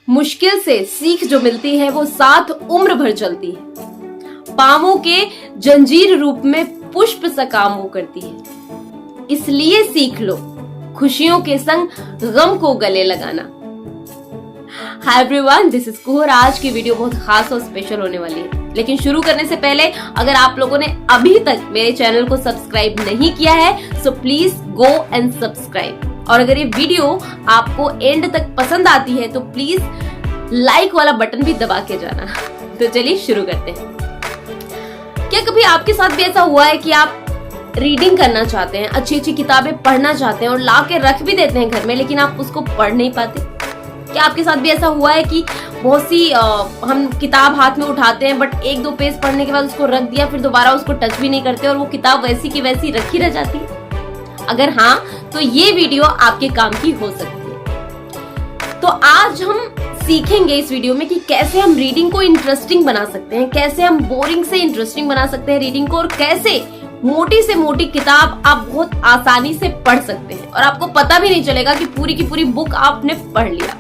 मुश्किल से सीख जो मिलती है वो साथ उम्र भर चलती है। पांवों के जंजीर रूप में पुष्प सा काम वो करती है। इसलिए सीख लो खुशियों के संग गम को गले लगाना। हाय एवरीवन, दिस इज कुहर। आज की वीडियो बहुत खास और स्पेशल होने वाली है, लेकिन शुरू करने से पहले अगर आप लोगों ने अभी तक मेरे चैनल को सब्सक्राइब नहीं किया है so please go and subscribe. और अगर ये वीडियो आपको एंड तक पसंद आती है तो प्लीज लाइक वाला बटन भी दबा के जाना। तो चलिए शुरू करते हैं। क्या कभी आपके साथ भी ऐसा हुआ है कि आप रीडिंग करना चाहते हैं, अच्छी अच्छी किताबें पढ़ना चाहते हैं और ला के रख भी देते हैं घर में, लेकिन आप उसको पढ़ नहीं पाते? क्या आपके साथ भी ऐसा हुआ है कि बहुत सी हम किताब हाथ में उठाते हैं बट एक दो पेज पढ़ने के बाद उसको रख दिया, फिर दोबारा उसको टच भी नहीं करते और वो किताब वैसी की वैसी रखी रह जाती है? अगर हाँ तो ये वीडियो आपके काम की हो सकती है। तो आज हम सीखेंगे इस वीडियो में कि कैसे हम रीडिंग को इंटरेस्टिंग बना सकते हैं, कैसे हम बोरिंग से इंटरेस्टिंग बना सकते हैं रीडिंग को, और कैसे मोटी से मोटी किताब आप बहुत आसानी से पढ़ सकते हैं और आपको पता भी नहीं चलेगा कि पूरी की पूरी बुक आपने पढ़ लिया।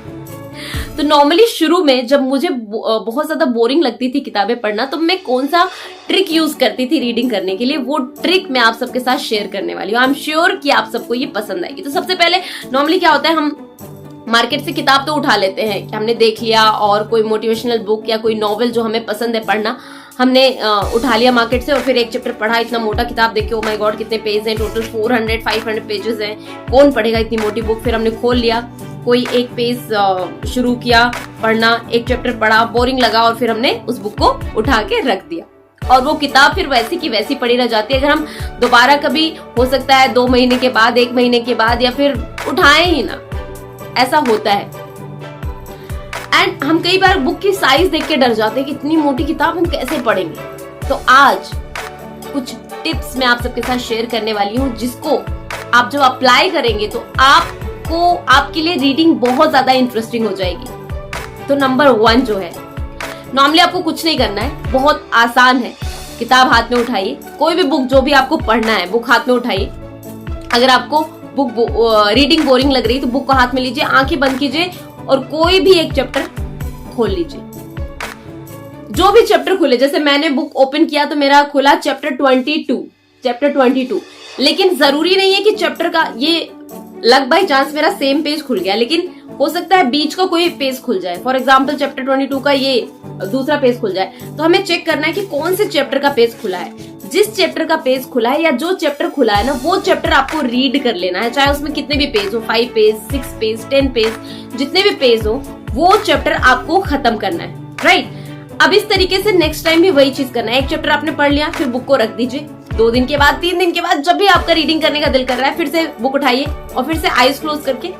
तो नॉर्मली शुरू में जब मुझे बहुत ज्यादा बोरिंग लगती थी किताबें पढ़ना, तो मैं कौन सा ट्रिक यूज करती थी रीडिंग करने के लिए, वो ट्रिक मैं आप सबके साथ शेयर करने वाली हूँ। आई एम श्योर कि आप सबको ये पसंद आएगी। तो सबसे पहले नॉर्मली क्या होता है, हम मार्केट से किताब तो उठा लेते हैं कि हमने देख लिया, और कोई मोटिवेशनल बुक या कोई नॉवेल जो हमें पसंद है पढ़ना हमने उठा लिया मार्केट से, और फिर एक चैप्टर पढ़ा। इतना मोटा किताब देख के ओ माय गॉड कितने पेज हैं, टोटल 400-500 पेजेस हैं, कौन पढ़ेगा इतनी मोटी बुक। फिर हमने खोल लिया, कोई एक पेज शुरू किया पढ़ना, एक चैप्टर पढ़ा, बोरिंग लगा और फिर हमने उस बुक को उठा के रख दिया और वो किताब फिर वैसी की वैसी पड़ी रह जाती है। अगर हम दोबारा कभी, हो सकता है 2 महीने के बाद, 1 महीने के बाद, या फिर उठाएं ही ना, ऐसा होता है। एंड हम कई बार बुक की साइज देख के डर जाते हैं कि इतनी मोटी किताब हम कैसे पढ़ेंगे। तो आज कुछ टिप्स मैं आप सबके साथ शेयर करने वाली हूँ, जिसको आप जब अप्लाई करेंगे तो आपके लिए रीडिंग बहुत ज्यादा इंटरेस्टिंग हो जाएगी। तो नंबर 1 जो है, नॉर्मली आपको कुछ नहीं करना है, बहुत आसान है। किताब हाथ में उठाइए, कोई भी बुक जो भी आपको पढ़ना है बुक हाथ में उठाइए। अगर आपको बुक रीडिंग बोरिंग लग रही है तो बुक को हाथ में लीजिए, आंखें बंद कीजिए और कोई भी एक चैप्टर खोल लीजिए। जो भी चैप्टर खुले, जैसे मैंने बुक ओपन किया तो मेरा खुला चैप्टर 22, लेकिन जरूरी नहीं है कि चैप्टर का ये लग बाई चांस मेरा सेम पेज खुल गया, लेकिन हो सकता है बीच का कोई पेज खुल जाए। फॉर एग्जाम्पल चैप्टर 22 का ये दूसरा पेज खुल जाए, तो हमें चेक करना है कि कौन से चैप्टर का पेज खुला है। जिस चैप्टर का पेज खुला है या जो चैप्टर खुला है ना, वो चैप्टर आपको रीड कर लेना है, चाहे उसमें कितने भी पेज हो, 5 पेज, 6 पेज, 10 पेज, जितने भी पेज हो, वो चैप्टर आपको खत्म करना है। राइट। अब इस तरीके से नेक्स्ट टाइम भी वही चीज करना है। एक चैप्टर आपने पढ़ लिया, फिर बुक को रख दीजिए। 2 दिन के बाद, 3 दिन के बाद, जब भी आपका रीडिंग करने का दिल कर रहा है, फिर से बुक उठाइए और फिर से आईज क्लोज करके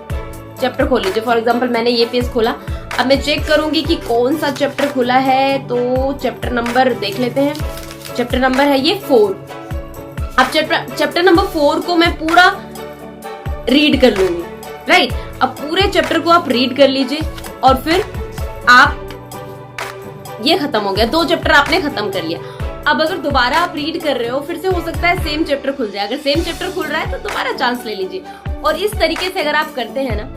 चैप्टर खोल लीजिए। फॉर एग्जाम्पल मैंने ये पेज खोला, अब मैं चेक करूंगी कि कौन सा चैप्टर खुला है, तो चैप्टर नंबर देख लेते हैं। चैप्टर नंबर है ये 4। अब चैप्टर नंबर 4 को मैं पूरा रीड कर लूंगी। राइट। अब पूरे चैप्टर को आप रीड कर लीजिए और फिर आप, ये खत्म हो गया, 2 चैप्टर आपने खत्म कर लिया। अब अगर दोबारा आप रीड कर रहे हो, फिर से हो सकता है सेम चैप्टर खुल जाए। अगर सेम चैप्टर खुल रहा है तो दोबारा चांस ले लीजिए। और इस तरीके से अगर आप करते हैं ना,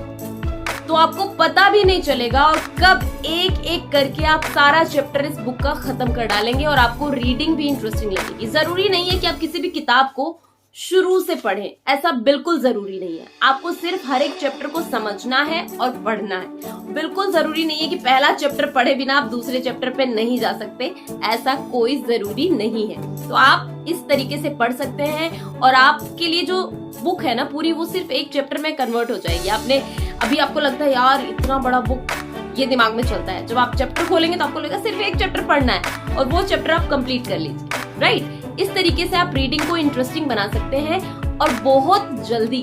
तो आपको पता भी नहीं चलेगा और कब एक एक करके आप सारा चैप्टर इस बुक का खत्म कर डालेंगे और आपको रीडिंग भी इंटरेस्टिंग लगेगी। जरूरी नहीं है कि आप किसी भी किताब को शुरू से पढ़ें, ऐसा बिल्कुल जरूरी नहीं है। आपको सिर्फ हर एक चैप्टर को समझना है और पढ़ना है। बिल्कुल जरूरी नहीं है कि पहला चैप्टर पढ़े बिना आप दूसरे चैप्टर पे नहीं जा सकते, ऐसा कोई जरूरी नहीं है। तो आप इस तरीके से पढ़ सकते हैं और आपके लिए जो बुक है ना पूरी, वो सिर्फ एक चैप्टर में कन्वर्ट हो जाएगी। अभी आपको लगता है यार इतना बड़ा बुक, ये दिमाग में चलता है। जब आप चैप्टर खोलेंगे तो आपको लगेगा सिर्फ एक चैप्टर पढ़ना है और वो चैप्टर आप कंप्लीट कर लीजिए। राइट। इस तरीके से आप रीडिंग को इंटरेस्टिंग बना सकते हैं और बहुत जल्दी,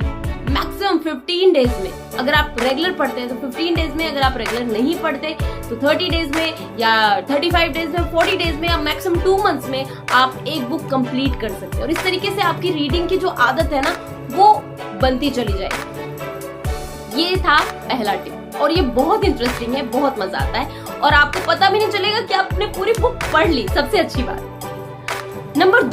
मैक्सिमम 15 डेज में, अगर आप रेगुलर पढ़ते हैं तो 15 डेज में, अगर आप रेगुलर नहीं पढ़ते तो 30 डेज में या 35 डेज में, 40 डेज में या मैक्सिमम 2 मंथ्स में आप एक बुक कंप्लीट कर सकते हैं। और इस तरीके से आपकी रीडिंग की जो आदत है ना, वो बनती चली जाएगी। ये था पहला टिप और ये बहुत इंटरेस्टिंग है, बहुत मजा आता है और आपको पता भी नहीं चलेगा कि आपने पूरी बुक पढ़ ली। सबसे अच्छी बात। नंबर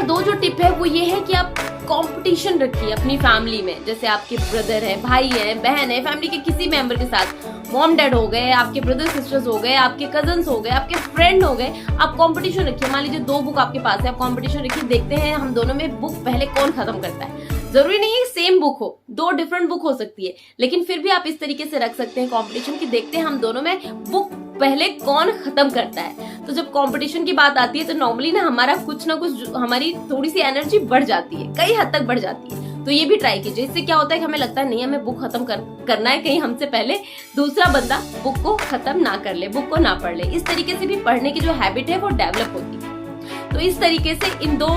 2 जो टिप है वो ये है कि आप कंपटीशन रखिए अपनी फैमिली में, जैसे आपके ब्रदर है, भाई है, बहन है, फैमिली के किसी मेंबर के साथ, मॉम डैड हो गए, आपके ब्रदर सिस्टर्स हो गए, आपके कजन्स हो गए, आपके फ्रेंड हो गए, आप कंपटीशन रखिए। मान लीजिए 2 बुक आपके पास है, आप कंपटीशन रखिए, देखते हैं हम दोनों में बुक पहले कौन खत्म करता है। जरूरी नहीं है सेम बुक हो, 2 डिफरेंट बुक हो सकती है, लेकिन फिर भी आप इस तरीके से रख सकते हैं कंपटीशन की, देखते हैं हम दोनों में बुक पहले कौन खत्म करता है। तो जब कंपटीशन की बात आती है तो नॉर्मली ना हमारा कुछ ना कुछ, हमारी थोड़ी सी एनर्जी बढ़ जाती है, कई हद तक बढ़ जाती है। तो ये भी ट्राई कीजिए। इससे क्या होता है कि हमें लगता है नहीं हमें बुक खत्म करना है, कहीं हमसे पहले दूसरा बंदा बुक को खत्म ना कर ले, बुक को ना पढ़ ले। इस तरीके से भी पढ़ने की जो हैबिट है वो डेवलप होती है। तो इस तरीके से इन 2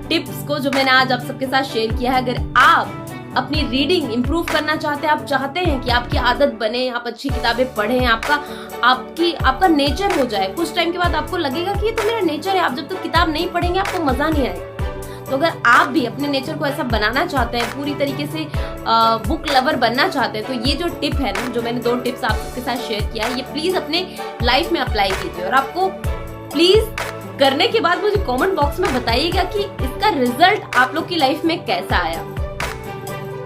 टिप्स को जो मैंने आज आप सबके साथ शेयर किया है, अगर आप अपनी रीडिंग इंप्रूव करना चाहते हैं, आप चाहते हैं कि आपकी आदत बने, आप अच्छी किताबें पढ़ें, आपका नेचर हो जाए, कुछ टाइम के बाद आपको लगेगा कि ये तो मेरा नेचर है, आप जब तक किताब नहीं पढ़ेंगे आपको मजा नहीं आएगा। तो अगर आप भी अपने नेचर को ऐसा बनाना चाहते हैं, पूरी तरीके से बुक लवर बनना चाहते हैं, तो ये जो टिप है ना, जो मैंने 2 टिप्स आप सबके साथ शेयर किया है, ये प्लीज अपने लाइफ में अप्लाई कीजिए। और आपको प्लीज करने के बाद मुझे कमेंट बॉक्स में बताइएगा कि इसका रिजल्ट आप लोग की लाइफ में कैसा आया।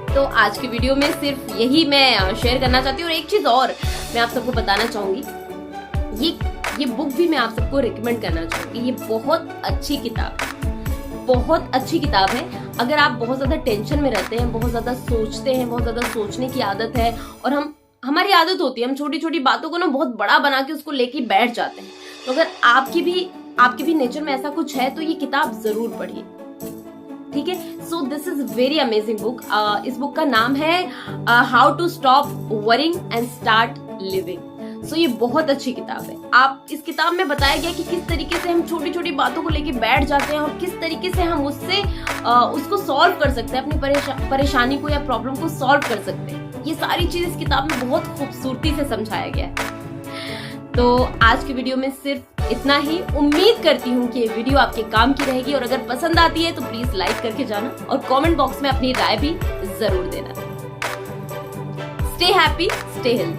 तो आज की वीडियो में सिर्फ यही मैं शेयर करना चाहती हूँ। और एक चीज और मैं आप सबको बताना चाहूंगी, ये बुक भी मैं आप सबको रिकमेंड करना चाहूंगी। ये बहुत अच्छी किताब है, बहुत अच्छी किताब है। अगर आप बहुत ज्यादा टेंशन में रहते हैं, बहुत ज्यादा सोचते हैं, बहुत ज्यादा सोचने की आदत है, और हमारी आदत होती है हम छोटी छोटी बातों को ना बहुत बड़ा बना के उसको लेके बैठ जाते हैं। तो अगर आपके भी नेचर में ऐसा कुछ है तो ये किताब जरूर पढ़िए, ठीक है। So this is very amazing book. इस बुक का नाम है how to stop worrying and start living. So ये बहुत अच्छी किताब है। आप इस किताब में बताया गया कि किस तरीके से हम छोटी छोटी बातों को लेके बैठ जाते हैं और किस तरीके से हम उसको सॉल्व कर सकते हैं, अपनी परेशानी को या प्रॉब्लम को सॉल्व कर सकते हैं। ये सारी चीज इस किताब में बहुत खूबसूरती से समझाया गया है। तो आज की वीडियो में सिर्फ इतना ही। उम्मीद करती हूँ कि ये वीडियो आपके काम की रहेगी, और अगर पसंद आती है तो प्लीज लाइक करके जाना और कमेंट बॉक्स में अपनी राय भी जरूर देना। Stay happy, stay healthy.